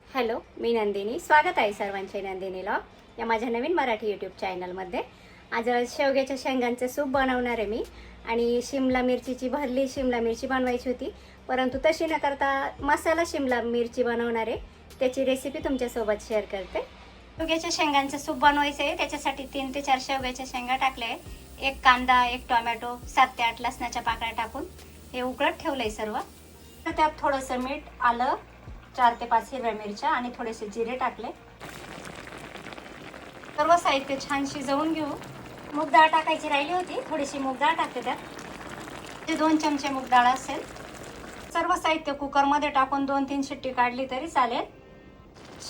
Hello, मी नंदिनी. स्वागत आहे सर्वांचे नंदिनीला या माझ्या नवीन मराठी यूट्यूब चॅनलमध्ये. आज शेवग्याच्या शेंगांचे सूप बनवणार आहे मी. आणि शिमला मिरचीची भरली शिमला मिरची बनवायची होती, परंतु तशी न करता मसाला शिमला मिरची बनवणार आहे. त्याची रेसिपी तुमच्यासोबत शेअर करते. शेवग्याच्या शेंगांचं सूप बनवायचं आहे. त्याच्यासाठी 3 ते 4 शेवग्याच्या शेंगा टाकल्या आहे, 1 कांदा, 1 टोमॅटो, 7 ते 8 लसणाच्या पाकळ्या टाकून हे उकळत ठेवलं आहे सर्व. तर त्यात थोडंसं मीठ, आलं, 4 ते 5 हिरव्या मिरच्या आणि थोडेसे जिरे टाकले. सर्व साहित्य छान शिजवून घेऊ. मूग डाळ टाकायची राहिली होती, थोडीशी मूग डाळ टाकते त्यात. ते 2 चमचे मूग डाळ असेल. सर्व साहित्य कुकरमध्ये टाकून 2-3 शिट्टी काढली तरी चालेल.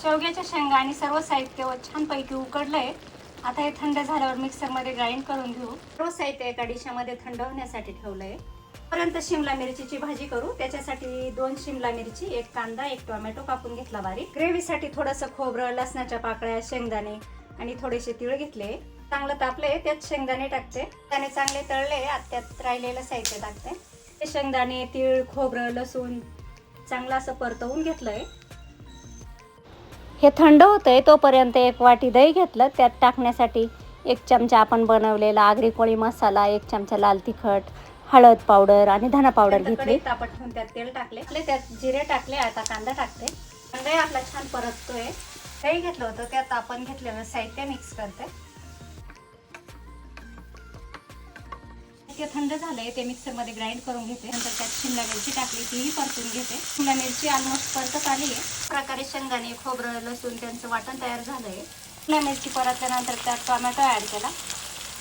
शेवग्याच्या शेंगा आणि सर्व साहित्य छानपैकी उकडलंय. आता हे थंड झाल्यावर मिक्सरमध्ये ग्राइंड करून घेऊ. सर्व साहित्य एका डिशमध्ये थंड होण्यासाठी ठेवलंय. पर्यंत शिमला मिरचीची भाजी करू. त्याच्यासाठी 2 शिमला मिरची, 1 कांदा, 1 टोमॅटो कापून घेतला बारीक. ग्रेव्हीसाठी थोडंसं खोबरं, लसणाच्या पाकळ्या, शेंगदाणे आणि थोडेसे तीळ घेतले. चांगलं तापले, त्यात शेंगदाणे टाकते. त्याने चांगले तळले, त्यात राहिलेलं साहित्य टाकते. ते शेंगदाणे, तीळ, खोबरं, लसूण चांगलं असं परतवून घेतलंय. हे थंड होतंय तोपर्यंत 1 वाटी दही घेतलं. त्यात टाकण्यासाठी 1 चमचा आपण बनवलेला आगरी कोळी मसाला, 1 चमचा लाल तिखट, हळद पावडर आणि धना पावडर घेतली. तापत ठेवून त्यात तेल टाकले. त्यात जिरे टाकले. आता कांदा टाकते. कांदा आपला छान परततोय. दही घेतलं होतं, त्यात आपण घेतलेलं साहित्य मिक्स करते. ते थंड झालंय, ते मिक्सरमध्ये ग्राइंड करून घेते. नंतर त्यात शिमला मिरची टाकली, तीही परतून घेते. शिमला मिरची ऑलमोस्ट परतत आली आहे. प्रकारे शेंगदाणे, खोबरं, लसूण त्यांचं वाटण तयार झालंय. शिमला मिरची परतल्यानंतर त्यात टोमॅटो ॲड केला.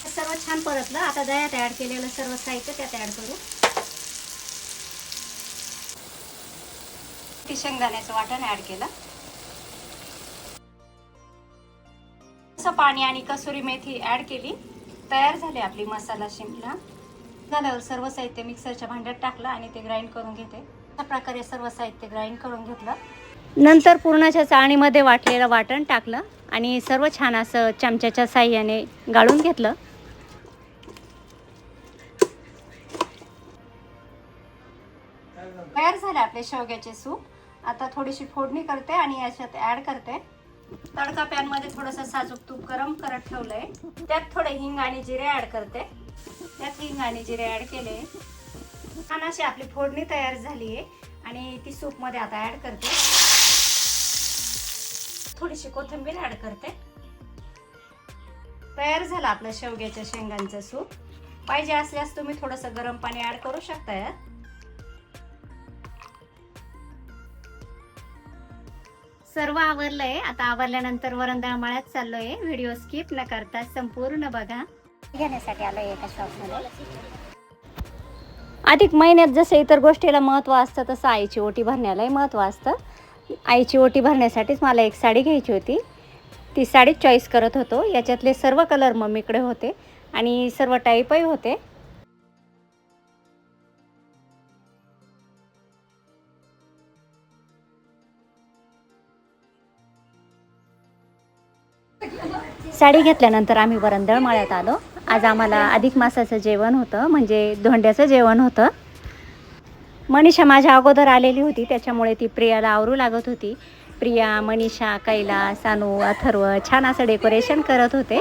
सर्व छान परतलं. आता दह्यात ॲड केलेलं सर्व साहित्य त्यात ॲड करू. शेंगदाण्याचं वाटण ॲड केलं. असं पाणी आणि कसुरी मेथी ॲड केली. तयार झाली आपली मसाला शिमला. झाल्यावर सर्व साहित्य मिक्सरच्या भांड्यात टाकलं आणि ते ग्राइंड करून घेते. अशा प्रकारे सर्व साहित्य ग्राइंड करून घेतलं. नंतर पुरणाच्या चाळणीमध्ये वाटलेलं वाटण टाकलं आणि सर्व छान असं चमच्याच्या साह्याने गाळून घेतलं. तयार झाले आपले शेवग्याचे सूप. आता थोडीशी फोडणी करते आणि याच्यात ॲड करते. तडका पॅनमध्ये थोडंसं साजूक तूप गरम करत ठेवलंय. त्यात थोडे हिंग आणि जिरे ॲड करते. त्यात हिंग आणि जिरे ॲड केले. छान अशी आपली फोडणी तयार झाली आहे आणि ती सूपमध्ये आता ॲड करते. थोडीशी कोथिंबीर ॲड करते. तयार झालं आपलं शेवग्याच्या शेंगांचं सूप. पाहिजे असल्यास तुम्ही थोडंसं गरम पाणी ॲड करू शकता यात. सर्व आवरलंय. आता आवरल्यानंतर वरंदा मळ्यात चाललोय. व्हिडिओ स्किप न करता संपूर्ण बघा. घेण्यासाठी आलोय एका शॉपमध्ये. अधिक महिन्यात जसं इतर गोष्टीला महत्त्व असतं, तसं आईची ओटी भरण्यालाही महत्त्व असतं. आईची ओटी भरण्यासाठीच मला एक साडी घ्यायची होती. ती साडी चॉईस करत होतो. याच्यातले सर्व कलर मम्मीकडे होते आणि सर्व टाईपही होते. साडी घेतल्यानंतर आम्ही वरंदळ मळ्यात आलो. आज आम्हाला अधिक मासाचं जेवण होतं, म्हणजे धोंड्याचं जेवण होतं. मनीषा माझ्या अगोदर आलेली होती, त्याच्यामुळे ती प्रियाला आवरू लागत होती. प्रिया, मनीषा, कैलास, सानू, अथर्व छान असं डेकोरेशन करत होते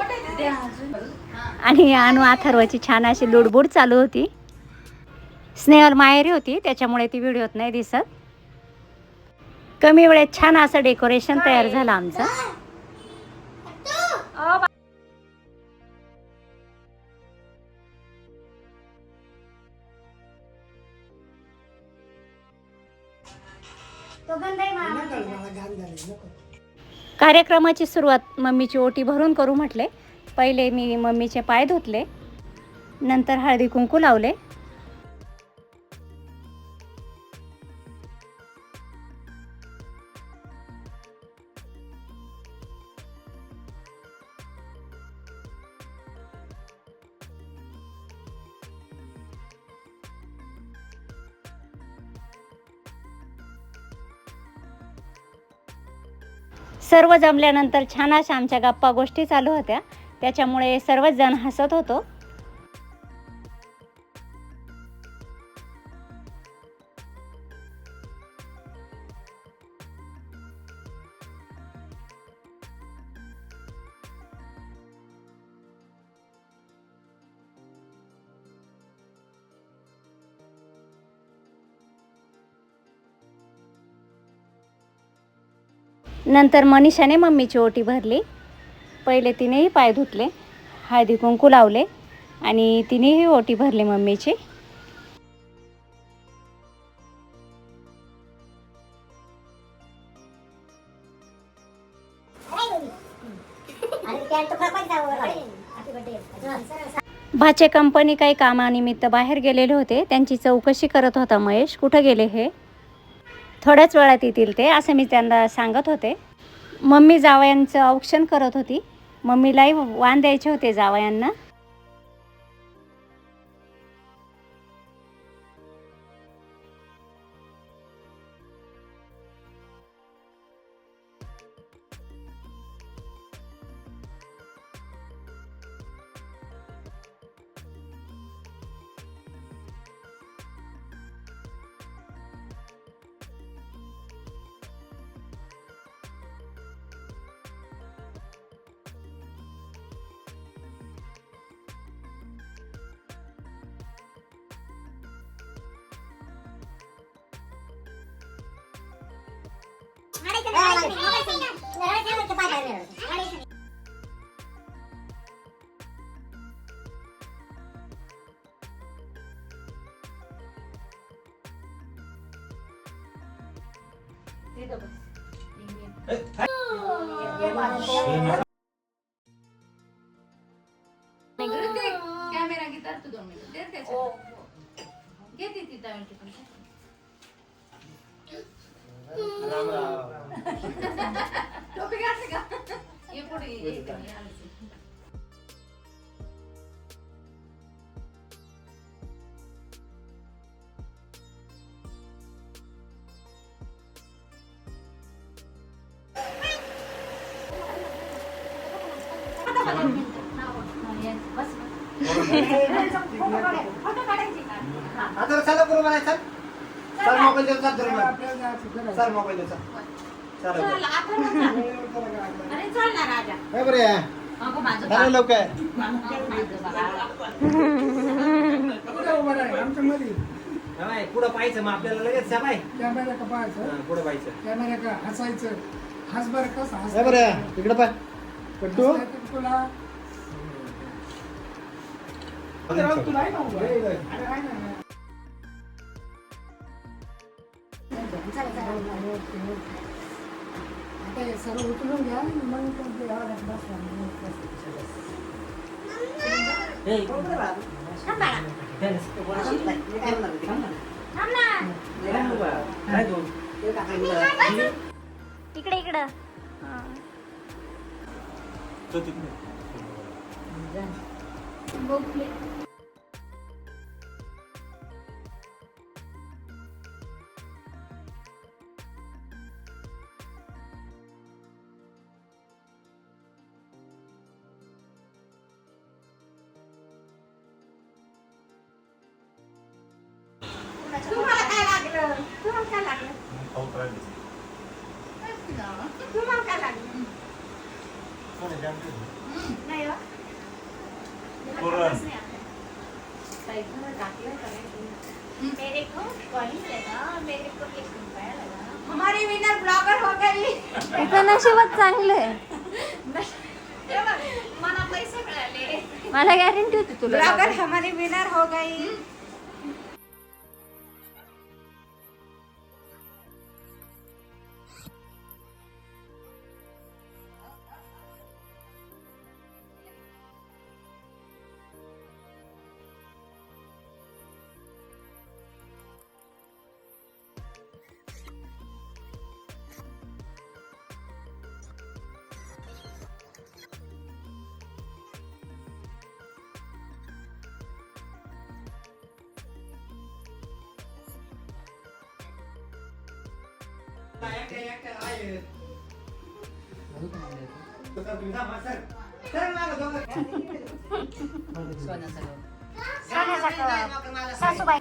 आणि अनु अथर्वची छान अशी लुडबुड चालू होती. स्नेहल माहेरी होती, त्याच्यामुळे ती व्हिडिओत नाही दिसत. कमी वेळेत छान असं डेकोरेशन तयार झालं आमचं. कार्यक्रमाची सुरुवात मम्मीची ओटी भरून करू म्हटले. पहिले मी मम्मीचे पाय धुतले, नंतर हळदी कुंकू लावले. सर्व जमल्यानंतर छान अशा आमच्या गप्पा गोष्टी चालू होत्या, त्याच्यामुळे सर्वच जण हसत होतो. नंतर मनीषाने मम्मीची ओटी भरली. पहिले तिनेही पाय धुतले, हळदी कुंकू लावले आणि तिनेही ओटी भरली मम्मीची. भाचे कंपनी काही कामानिमित्त बाहेर गेलेले होते. त्यांची चौकशी करत होता महेश. कुठं गेले हे, थोड्याच वेळात येतील ते, असं मी त्यांना सांगत होते. मम्मी जावयांचं औक्षण करत होती. मम्मीलाही वाण द्यायचे होते जावयांना. कॅमेरा घेतात तू 2 मिनिट घेते ती राम राम टोपी घातली का ये पुढे आता चला करू मला सर सर मोबाईल देऊ सर मोबाईल देऊ चल आपण अरे चल ना राजा काय बरे अगं माझं अरे लोक आहे काय पुढं पाहायचं मग आपल्याला लगेच सर आहे कॅमेरा का पाहायचं पुढं पाहायचं कॅमेरा का हसायचं हस बरं कसं हस काय बरे इकडे पाय पट्टू तुला तुला आहे ना उभं? अरे आहे ना. आता हे सर्व उचलून घ्या मग ते यावं लागतं इकडे इकडं तुम्हाला काय लागलं तुम्हाला काय लागलं तुम्हाला काय लागलं नाही हो मेरे को कॉलिंग लगा, मेरे को 1 रुपया लगा. हमारी विनर ब्लॉगर हो गई इथं नशीबच चांगलं आहे. मला पैसे मिळाले मला गॅरंटी होती तुला. ब्लॉगर हमारी विनर हो गई सासूबाई